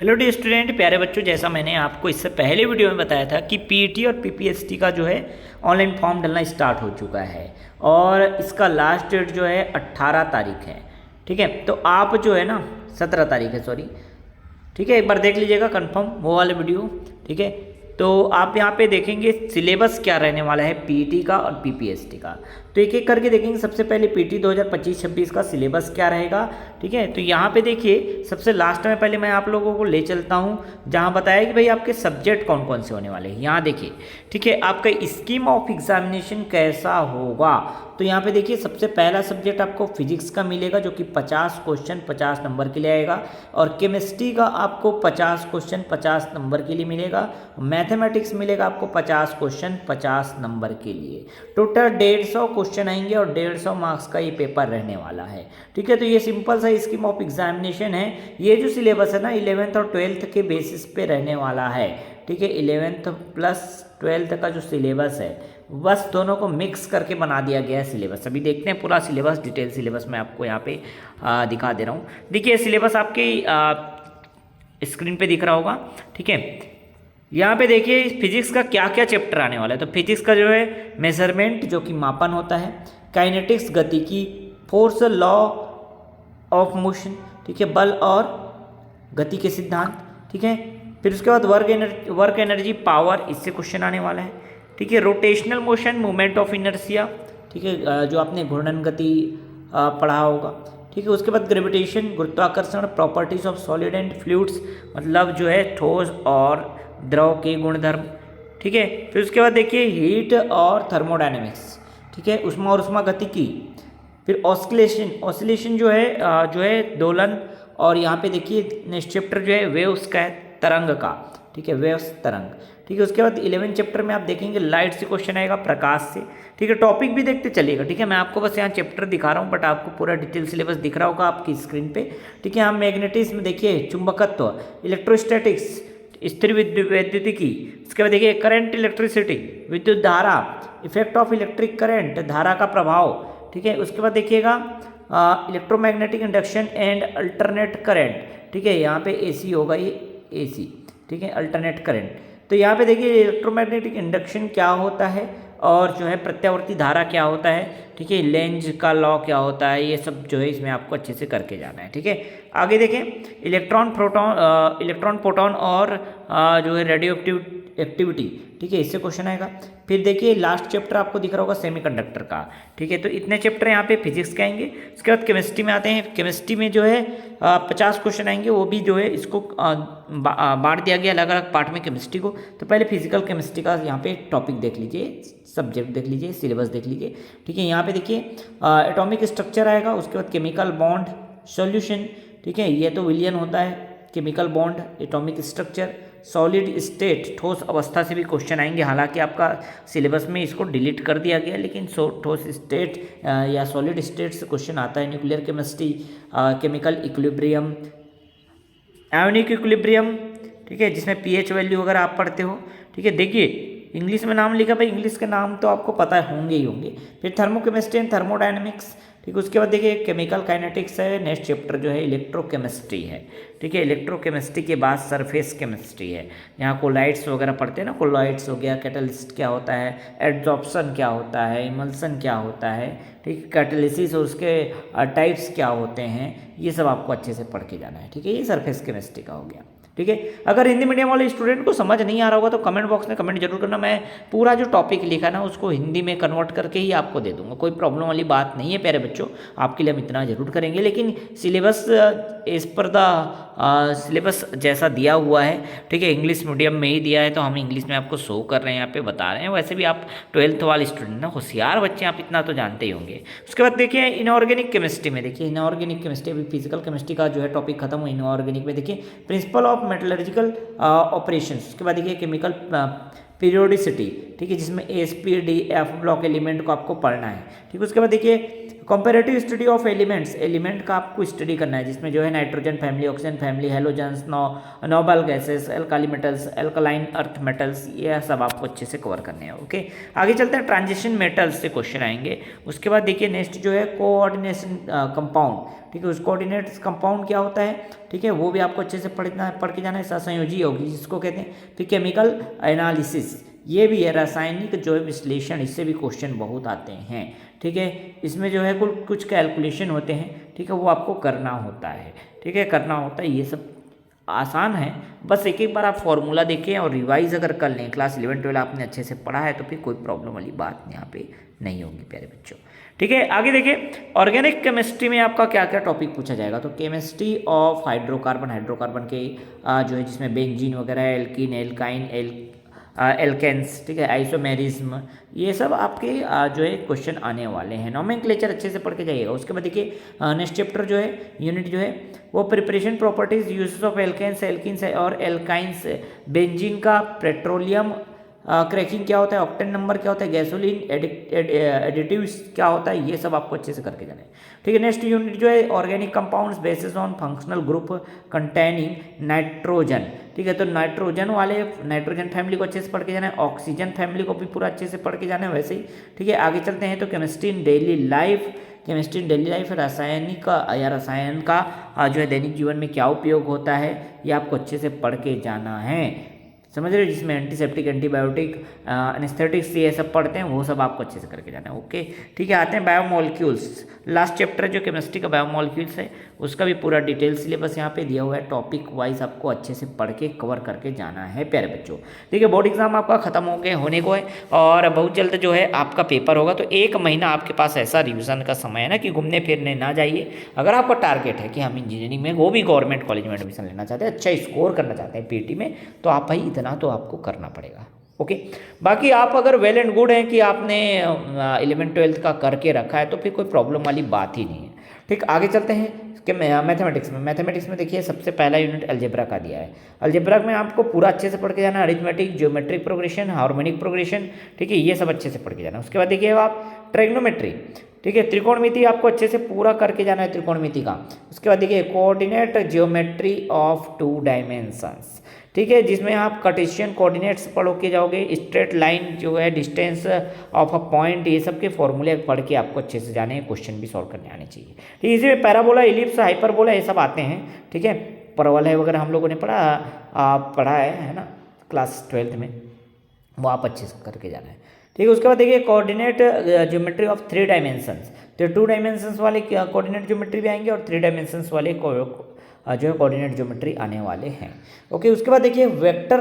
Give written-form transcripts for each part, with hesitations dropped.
Hello dear student, प्यारे बच्चों, जैसा मैंने आपको इससे पहले वीडियो में बताया था कि पीईटी और पीपीएसटी का जो है ऑनलाइन फॉर्म डालना स्टार्ट हो चुका है और इसका लास्ट डेट जो है 18 तारीख है। ठीक है, तो आप जो है ना 17 तारीख है, सॉरी। ठीक है, एक बार देख लीजिएगा कंफर्म वो वाले वीडियो। ठीक है, तो आप यहाँ पे देखेंगे सिलेबस क्या रहने वाला है पीईटी का और पीपीएसटी का। तो एक एक करके देखेंगे। सबसे पहले पीटी 2025-26 का सिलेबस क्या रहेगा। ठीक है, तो यहाँ पे देखिए सबसे लास्ट में पहले मैं आप लोगों को ले चलता हूँ जहाँ बताया कि भाई आपके सब्जेक्ट कौन कौन से होने वाले हैं। यहाँ देखिए, ठीक है, आपका स्कीम ऑफ एग्जामिनेशन कैसा होगा। तो यहाँ पे देखिए सबसे पहला सब्जेक्ट आपको फिजिक्स का मिलेगा जो कि 50 क्वेश्चन 50 नंबर के लिए आएगा, और केमिस्ट्री का आपको 50 क्वेश्चन 50 नंबर के लिए मिलेगा। मैथमेटिक्स मिलेगा आपको 50 क्वेश्चन 50 नंबर के लिए। टोटल 150 क्वेश्चन आएंगे और 150 मार्क्स का ये पेपर रहने वाला है। ठीक है, तो ये सिंपल सा स्कीम ऑफ एग्जामिनेशन है। ये जो सिलेबस है ना 11th और 12th के बेसिस पे रहने वाला है। ठीक है, 11th प्लस 12th का जो सिलेबस है बस दोनों को मिक्स करके बना दिया गया है सिलेबस। अभी देखते हैं पूरा सिलेबस, डिटेल सिलेबस मैं आपको यहाँ पे दिखा दे रहा हूँ। देखिए सिलेबस आपके स्क्रीन पे दिख रहा होगा। ठीक है, यहाँ पे देखिए फिजिक्स का क्या क्या चैप्टर आने वाला है। तो फिजिक्स का जो है मेजरमेंट जो कि मापन होता है, काइनेटिक्स गतिकी, फोर्स लॉ ऑफ मोशन, ठीक है, बल और गति के सिद्धांत। ठीक है, फिर उसके बाद वर्क एनर्जी पावर, इससे क्वेश्चन आने वाला है। ठीक है, rotational motion, movement of inertia, ठीक है, जो आपने घूर्णन गति पढ़ा होगा। ठीक है, उसके बाद ग्रेविटेशन, गुरुत्वाकर्षण, properties of solid and fluids, मतलब जो है ठोस और द्रव के गुणधर्म। ठीक है, फिर उसके बाद देखिए हीट और थर्मोडायनेमिक्स। ठीक है, उष्मा और उष्मा गतिकी। फिर ऑसिलेशन जो है दोलन। और यहाँ पे देखिए नेक्स्ट चैप्टर जो है वेव्स का है, तरंग का। ठीक है, वेव्स तरंग। ठीक है, उसके बाद 11 चैप्टर में आप देखेंगे लाइट से क्वेश्चन आएगा, प्रकाश से। ठीक है, टॉपिक भी देखते चलिएगा। ठीक है, मैं आपको बस यहाँ चैप्टर दिखा रहा हूँ बट आपको पूरा डिटेल सिलेबस दिख रहा होगा आपकी स्क्रीन पे। ठीक है, यहाँ मैग्नेटिज्म देखिए, चुंबकत्व, इलेक्ट्रोस्टैटिक्स, स्थिर वैद्युतिकी। इसके बाद देखिए करंट, इलेक्ट्रिसिटी, विद्युत धारा, इफेक्ट ऑफ इलेक्ट्रिक करंट, धारा का प्रभाव। ठीक है, उसके बाद देखिएगा electromagnetic induction and alternate current. ठीक है, यहाँ पे एसी होगा, ये एसी। ठीक है, अल्टरनेट करंट। तो यहाँ पे देखिए इलेक्ट्रोमैग्नेटिक इंडक्शन क्या होता है और जो है प्रत्यावर्ती धारा क्या होता है। ठीक है, लेंज का लॉ क्या होता है, ये सब जो है इसमें आपको अच्छे से करके जाना है। ठीक है, आगे देखें इलेक्ट्रॉन प्रोटॉन और जो है रेडियो एक्टिविटी। ठीक है, इससे क्वेश्चन आएगा। फिर देखिए लास्ट चैप्टर आपको दिख रहा होगा सेमीकंडक्टर का। ठीक है, तो इतने चैप्टर यहाँ पे फिजिक्स के आएंगे। उसके बाद केमिस्ट्री में आते हैं। केमिस्ट्री में जो है 50 क्वेश्चन आएंगे, वो भी जो है इसको बांट दिया गया अलग अलग पार्ट में केमिस्ट्री को। तो पहले फिजिकल केमिस्ट्री का यहाँ पे टॉपिक देख लीजिए, सब्जेक्ट देख लीजिए, सिलेबस देख लीजिए। ठीक है, यहाँ पे देखिए एटॉमिक स्ट्रक्चर आएगा, उसके बाद केमिकल बॉन्ड सॉल्यूशन। ठीक है, ये तो विलियन होता है, chemical bond, atomic structure, solid state, ठोस अवस्था से भी क्वेश्चन आएंगे। हालांकि आपका सिलेबस में इसको डिलीट कर दिया गया, लेकिन ठोस स्टेट या सॉलिड स्टेट से क्वेश्चन आता है। Nuclear chemistry, chemical equilibrium, ionic equilibrium. ठीक है, जिसमें पीएच वैल्यू वगैरह आप पढ़ते हो। ठीक है, देखिए इंग्लिश में नाम लिखा, भाई इंग्लिश के नाम तो आपको पता होंगे ही होंगे। फिर थर्मोकेमिस्ट्री एंड थर्मोडायनेमिक्स। ठीक है, उसके बाद देखिए केमिकल काइनेटिक्स है। नेक्स्ट चैप्टर जो है इलेक्ट्रोकेमिस्ट्री है। ठीक है, इलेक्ट्रोकेमिस्ट्री के बाद सरफेस केमिस्ट्री है। यहाँ कोलाइड्स वगैरह पढ़ते हैं ना, कोलाइड्स हो गया, कैटलिस्ट क्या होता है, एड्जॉर्प्शन क्या होता है, इमल्सन क्या होता है। ठीक है, कैटलिसिस और उसके टाइप्स क्या होते हैं, ये सब आपको अच्छे से पढ़ के जाना है। ठीक है, ये सरफेस केमिस्ट्री का हो गया। ठीक है, अगर हिंदी मीडियम वाले स्टूडेंट को समझ नहीं आ रहा होगा तो कमेंट बॉक्स में कमेंट जरूर करना। मैं पूरा जो टॉपिक लिखा है ना उसको हिंदी में कन्वर्ट करके ही आपको दे दूंगा, कोई प्रॉब्लम वाली बात नहीं है प्यारे बच्चों। आपके लिए हम इतना जरूर करेंगे, लेकिन syllabus as per the syllabus जैसा दिया हुआ है। ठीक है, इंग्लिश मीडियम में ही दिया है तो हम इंग्लिश में आपको शो कर रहे हैं, यहाँ पे बता रहे हैं। वैसे भी आप 12th वाले स्टूडेंट ना, होशियार बच्चे, आप इतना तो जानते ही होंगे। उसके बाद देखिए इनऑर्गेनिक केमिस्ट्री में, देखिए इनऑर्गेनिक केमिस्ट्री, अभी फिजिकल केमिस्ट्री का जो है टॉपिक खत्म हुआ। इनऑर्गेनिक में देखिए प्रिंसिपल ऑफ मेटलर्जिकल ऑपरेशंस। उसके बाद देखिए केमिकल पीरियोडिसिटी। ठीक है, जिसमें S P D F block element को आपको पढ़ना है। ठीक है, उसके बाद देखिए comparative study of elements, element का आपको स्टडी करना है जिसमें जो है nitrogen family, oxygen family, halogens, noble gases, alkali metals, alkaline earth metals, ये सब आपको अच्छे से कवर करने हैं। ओके, आगे चलते हैं, ट्रांजिशन मेटल्स से क्वेश्चन आएंगे। उसके बाद देखिए नेक्स्ट जो है कोऑर्डिनेशन कंपाउंड, ठीक है, उस कोऑर्डिनेट्स कंपाउंड क्या होता है, ठीक है, वो भी आपको अच्छे से पढ़ के जाना है। सहसंयोजी होगी जिसको कहते हैं। फिर केमिकल एनालिसिस, ये भी है, रासायनिक जो है विश्लेषण, इससे भी क्वेश्चन बहुत आते हैं। ठीक है, इसमें जो है कुछ कैलकुलेशन होते हैं, ठीक है, वो आपको करना होता है। ठीक है, करना होता है, ये सब आसान है, बस एक एक बार आप फॉर्मूला देखें और रिवाइज अगर कर लें, क्लास 11-12 आपने अच्छे से पढ़ा है तो फिर कोई प्रॉब्लम वाली बात यहाँ पे नहीं होगी प्यारे बच्चों। ठीक है, आगे देखिए, ऑर्गेनिक केमिस्ट्री में आपका क्या क्या टॉपिक पूछा जाएगा। तो केमिस्ट्री ऑफ हाइड्रोकार्बन, हाइड्रोकार्बन के जो है जिसमें बेंजीन वगैरह, एल्कीन, एल्काइन, एल्केन्स, ठीक है, आइसोमेरिज्म, ये सब आपके जो है क्वेश्चन आने वाले हैं। नोमेनक्लेचर अच्छे से पढ़ के जाइएगा। उसके बाद देखिए नेक्स्ट चैप्टर जो है, यूनिट जो है वो preparation properties, uses of alkanes, alkenes और एल्काइंस, बेंजीन का पेट्रोलियम क्रैकिंग क्या होता है, ऑक्टेन नंबर क्या होता है, गैसोलीन एडिटिव्स क्या होता है, ये सब आपको अच्छे से करके जाना है। ठीक है, नेक्स्ट यूनिट जो है organic compounds basis on functional group containing nitrogen. ठीक है, तो नाइट्रोजन फैमिली को अच्छे से पढ़ के जाना है, ऑक्सीजन फैमिली को भी पूरा अच्छे से पढ़ के जाना है वैसे ही। ठीक है, आगे चलते हैं तो chemistry in daily life, chemistry in daily life, रासायनिक या रसायन का जो है दैनिक जीवन में क्या उपयोग होता है, ये आपको अच्छे से पढ़ के जाना है, समझ रहे हो, जिसमें एंटीसेप्टिक, एंटीबायोटिक, एनेस्थेटिक्स ये सब पढ़ते हैं, वो सब आपको अच्छे से करके जाना है। ओके, ठीक है, आते हैं बायोमोलिक्यूल्स, लास्ट चैप्टर जो केमिस्ट्री का बायोमोलिक्यूल्स है, उसका भी पूरा डिटेल सिलेबस यहाँ पे दिया हुआ है, टॉपिक वाइज आपको अच्छे से पढ़ के कवर करके जाना है प्यारे बच्चों। ठीक है, बोर्ड एग्जाम आपका खत्म होने को है और बहुत जल्द जो है आपका पेपर होगा, तो एक महीना आपके पास ऐसा रिविजन का समय है ना कि घूमने फिरने ना जाइए। अगर आपका टारगेट है कि हम इंजीनियरिंग में, वो भी गवर्नमेंट कॉलेज में एडमिशन लेना चाहते हैं, अच्छा स्कोर करना चाहते हैं पीटी में, तो आप भाई इतना तो आपको करना पड़ेगा। ओके, बाकी आप अगर वेल एंड गुड हैं कि आपने 11th-12th का करके रखा है तो फिर कोई प्रॉब्लम वाली बात ही नहीं है। ठीक, आगे चलते हैं कि मैथमेटिक्स में देखिए सबसे पहला यूनिट अलजेब्रा का दिया है। अलजेब्रा में आपको पूरा अच्छे से पढ़ के जाना है, arithmetic, geometric progression, harmonic progression, ठीक है, ये सब अच्छे से पढ़ के जाना है। उसके बाद देखिए आप ट्रिग्नोमेट्री, ठीक है, त्रिकोणमिति आपको अच्छे से पूरा करके जाना है त्रिकोणमिति का। उसके बाद देखिए कोऑर्डिनेट ज्योमेट्री ऑफ 2 डायमेंशंस, ठीक है, जिसमें आप कार्टेशियन कोऑर्डिनेट्स पढ़ के जाओगे, स्ट्रेट लाइन जो है, डिस्टेंस ऑफ अ पॉइंट, ये सब के फॉर्मूले पढ़ के आपको अच्छे से जाने हैं, क्वेश्चन भी सॉल्व करने आने चाहिए। ठीक है, इसमें पैराबोला, इलिप्स, हाइपरबोला ये सब आते हैं। ठीक है, परवलय वगैरह हम लोगों ने पढ़ा है ना क्लास 12th में, वो आप अच्छे से करके जाना है। ठीक है, उसके बाद देखिए कोऑर्डिनेट ज्योमेट्री ऑफ 3 डायमेंशंस, तो 2 डायमेंशंस वाले कोऑर्डिनेट ज्योमेट्री भी आएंगे और 3 डायमेंशंस वाले जो है कोऑर्डिनेट ज्योमेट्री आने वाले हैं। ओके, उसके बाद देखिए वेक्टर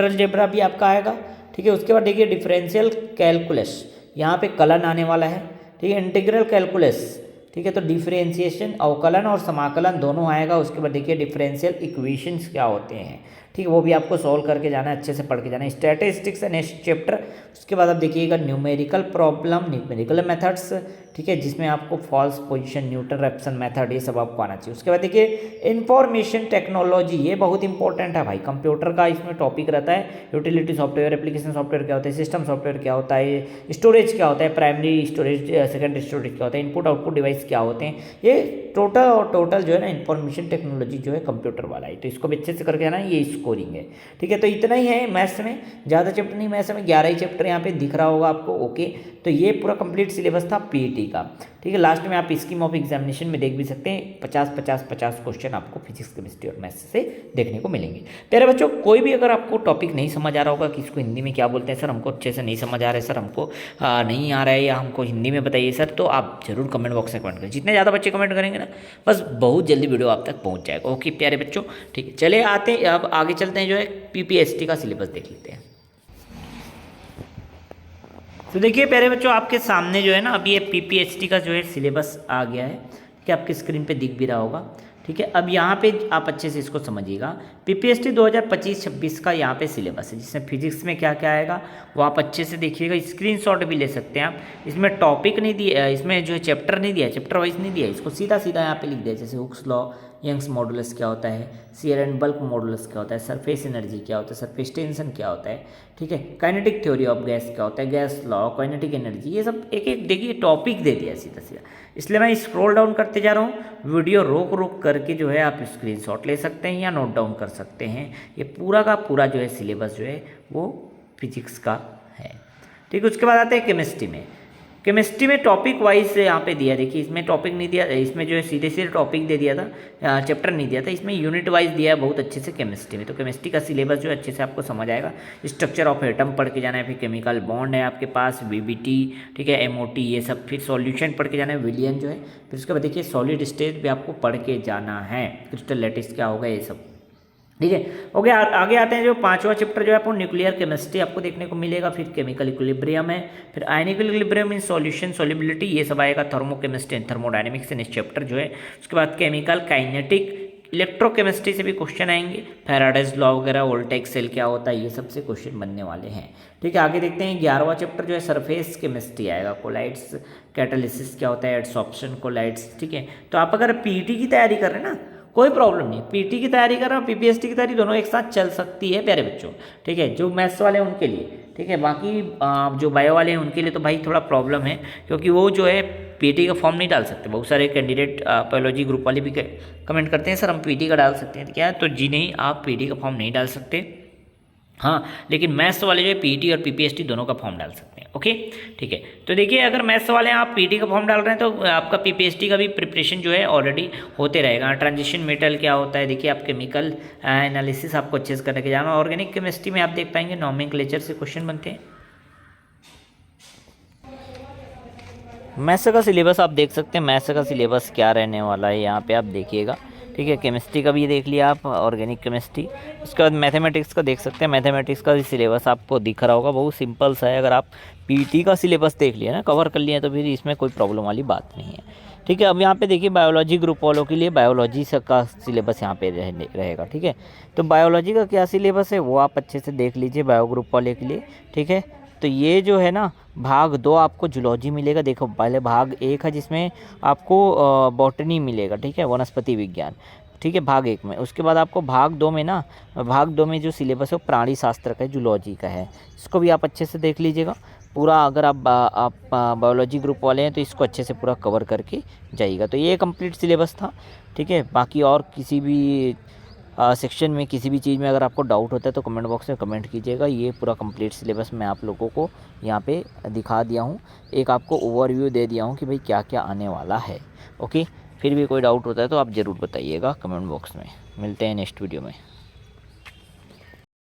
अलजेब्रा भी आपका आएगा। ठीक है, उसके बाद देखिए डिफरेंशियल कैलकुलस, यहाँ पे कलन आने वाला है। ठीक है, इंटीग्रल कैलकुलस, ठीक है, तो डिफरेंशिएशन, अवकलन और समाकलन दोनों आएगा। उसके बाद देखिए डिफरेंशियल इक्वेशंस क्या होते हैं, ठीक है, वो भी आपको सॉल्व करके जाना है, अच्छे से पढ़ के जाना है। स्टैटिस्टिक्स है नेक्स्ट चैप्टर। उसके बाद आप देखिएगा न्यूमेरिकल प्रॉब्लम, न्यूमेरिकल मेथड्स, ठीक है, जिसमें आपको false position, Newton Raphson method, ये सब आपको आना चाहिए। उसके बाद देखिए इंफॉर्मेशन टेक्नोलॉजी, ये बहुत इंपॉर्टेंट है भाई, कंप्यूटर का इसमें टॉपिक रहता है। यूटिलिटी सॉफ्टवेयर, एप्लीकेशन सॉफ्टवेयर क्या होता है, सिस्टम सॉफ्टवेयर क्या होता है, स्टोरेज क्या होता है, प्राइमरी स्टोरेज, सेकेंडरी स्टोरेज क्या होता है, इनपुट आउटपुट डिवाइस क्या होते हैं, ये टोटल जो है ना इंफॉर्मेशन टेक्नोलॉजी जो है कंप्यूटर वाला है, तो इसको भी अच्छे से करके जाना है, ये स्कोरिंग है। ठीक है, तो इतना ही है मैथ्स में, ज़्यादा चैप्टर नहीं, मैथ्स में 11 ही चैप्टर यहाँ पे दिख रहा होगा आपको। ओके, तो ये पूरा कंप्लीट सिलेबस था पीईटी का। ठीक है, लास्ट में आप स्कीम ऑफ एग्जामिनेशन में देख भी सकते हैं, 50 क्वेश्चन आपको फिजिक्स, केमिस्ट्री और मैथ्स से देखने को मिलेंगे। प्यारे बच्चों, कोई भी अगर आपको टॉपिक नहीं समझ आ रहा होगा कि इसको हिंदी में क्या बोलते हैं सर, हमको अच्छे से नहीं समझ आ रहा है सर, हमको नहीं आ रहा है, या हमको हिंदी में बताइए सर, तो आप जरूर कमेंट बॉक्स में कमेंट करें। जितने ज़्यादा बच्चे कमेंट करेंगे ना, बस बहुत जल्दी वीडियो आप तक पहुँच जाएगा। ओके प्यारे बच्चों, ठीक है, चले आते हैं अब आगे चलते हैं, जो है पीपीएसटी का सिलेबस देख लेते हैं। तो देखिए प्यारे बच्चों, आपके सामने जो है ना अभी ये पीपीएसटी का जो है सिलेबस आ गया है, कि आपकी स्क्रीन पे दिख भी रहा होगा। ठीक है, अब यहाँ पे आप अच्छे से इसको समझिएगा। पीपीएसटी 2025-26 का यहाँ पे सिलेबस है, जिसमें फिजिक्स में क्या क्या आएगा वो आप अच्छे से देखिएगा, स्क्रीनशॉट भी ले सकते हैं आप। इसमें टॉपिक नहीं दिया, इसमें जो है चैप्टर नहीं दिया, चैप्टर वाइज नहीं दिया, इसको सीधा सीधा यहाँ पे लिख दिया, जैसे हुक्स लॉ, यंग्स मॉडुलस क्या होता है, शियर एंड बल्क मॉडुलस क्या होता है, सरफेस एनर्जी क्या होता है, सरफेस टेंशन क्या होता है, ठीक है, काइनेटिक थ्योरी ऑफ गैस क्या होता है, गैस लॉ, काइनेटिक एनर्जी, ये सब एक एक देखिए टॉपिक दे दिया सीधा सीधा। इसलिए मैं स्क्रॉल डाउन करते जा रहा हूँ, वीडियो रोक रोक करके जो है आप स्क्रीनशॉट ले सकते हैं या नोट डाउन कर सकते हैं। ये पूरा का पूरा जो है सिलेबस जो है वो फिजिक्स का है, ठीक है। उसके बाद आते हैं केमिस्ट्री में। केमिस्ट्री में टॉपिक वाइज से यहाँ पे दिया, देखिए इसमें टॉपिक नहीं दिया, इसमें जो है सीधे सीधे टॉपिक दे दिया था, चैप्टर नहीं दिया था, इसमें यूनिट वाइज दिया है बहुत अच्छे से केमिस्ट्री में। तो केमिस्ट्री का सिलेबस जो है अच्छे से आपको समझ आएगा। स्ट्रक्चर ऑफ एटम पढ़ के जाना है, फिर केमिकल बॉन्ड है आपके पास, बीबीटी, ठीक है, एमओटी, ये सब, फिर सॉल्यूशन पढ़ के जाना है, विलियन जो है, फिर उसके बाद देखिए सॉलिड स्टेट भी आपको पढ़ के जाना है, क्रिस्टल लैटिस क्या होगा, ये सब, ठीक है। ओके, आगे आते हैं जो पांचवा चैप्टर जो है आपको न्यूक्लियर केमिस्ट्री आपको देखने को मिलेगा, फिर केमिकल इक्विलिब्रियम है, फिर आयनिकल इक्विलिब्रियम इन सॉल्यूशन सॉल्युबिलिटी, ये सब आएगा, थर्मोकेमिस्ट्री एंड थर्मोडायनेमिक्स इन इस चैप्टर जो है। उसके बाद केमिकल काइनेटिक, इलेक्ट्रोकेमिस्ट्री से भी क्वेश्चन आएंगे, फैराडेज लॉ वगैरह, वोल्टेक सेल क्या होता है, ये सबसे क्वेश्चन बनने वाले हैं, ठीक है। आगे देखते हैं 11वां चैप्टर जो है सरफेस केमिस्ट्री आएगा, कोलाइड्स, कैटालिसिस क्या होता है, एडसॉर्प्शन, कोलाइड्स, ठीक है। तो आप अगर पीईटी की तैयारी कर रहे हैं ना, कोई प्रॉब्लम नहीं, पीटी की तैयारी कर रहा हूँ, पीपीएसटी की तैयारी, दोनों एक साथ चल सकती है प्यारे बच्चों, ठीक है। जो मैथ्स वाले हैं उनके लिए, ठीक है, बाकी जो बायो वाले हैं उनके लिए तो भाई थोड़ा प्रॉब्लम है, क्योंकि वो जो है पीटी का फॉर्म नहीं डाल सकते। बहुत सारे कैंडिडेट बायोलॉजी ग्रुप वाले भी कमेंट करते हैं सर हम पीटी का डाल सकते हैं, तो क्या है, तो जी नहीं, आप पीटी का फॉर्म नहीं डाल सकते, हाँ, लेकिन मैथ्स वाले जो है पीटी और पीपीएसटी दोनों का फॉर्म डाल सकते हैं, ओके, ठीक है। तो देखिए अगर मैथ्स वाले आप पीटी का फॉर्म डाल रहे हैं तो आपका पीपीएसटी का भी प्रिपरेशन जो है ऑलरेडी होते रहेगा। ट्रांजिशन मेटल क्या होता है, देखिए आप केमिकल एनालिसिस आपको अच्छे से करके जाना। ऑर्गेनिक केमिस्ट्री में आप देख पाएंगे नॉमेनक्लेचर से क्वेश्चन बनते हैं। मैथ्स का सिलेबस आप देख सकते हैं, मैथ्स का सिलेबस क्या रहने वाला है यहाँ पे आप देखिएगा, ठीक है। केमिस्ट्री का भी देख लिया आप, ऑर्गेनिक केमिस्ट्री। उसके बाद मैथमेटिक्स का देख सकते हैं, मैथमेटिक्स का भी सिलेबस आपको दिख रहा होगा, बहुत सिंपल सा है। अगर आप पीटी का सिलेबस देख लिया ना, कवर कर लिया, तो फिर इसमें कोई प्रॉब्लम वाली बात नहीं है, ठीक है। अब यहाँ पे देखिए बायोलॉजी ग्रुप वालों के लिए बायोलॉजी का सिलेबस यहाँ पे रहेगा, ठीक है। तो बायोलॉजी का क्या सिलेबस है वो आप अच्छे से देख लीजिए बायो ग्रुप वाले के लिए, ठीक है। तो ये जो है ना, भाग 2 आपको जूलॉजी मिलेगा। देखो पहले भाग 1 है जिसमें आपको बॉटनी मिलेगा, ठीक है, वनस्पति विज्ञान, ठीक है, भाग 1 में। उसके बाद आपको भाग 2 में ना, भाग 2 में जो सिलेबस है वो प्राणी शास्त्र का है, जूलॉजी का है। इसको भी आप अच्छे से देख लीजिएगा पूरा। अगर आप बायोलॉजी ग्रुप वाले हैं तो इसको अच्छे से पूरा कवर करके जाइएगा। तो ये कंप्लीट सिलेबस था, ठीक है। बाकी और किसी भी सेक्शन में किसी भी चीज़ में अगर आपको डाउट होता है तो कमेंट बॉक्स में कमेंट कीजिएगा। ये पूरा कंप्लीट सिलेबस मैं आप लोगों को यहाँ पे दिखा दिया हूँ, एक आपको ओवरव्यू दे दिया हूँ कि भाई क्या क्या आने वाला है, ओके। फिर भी कोई डाउट होता है तो आप ज़रूर बताइएगा कमेंट बॉक्स में। मिलते हैं नेक्स्ट वीडियो में।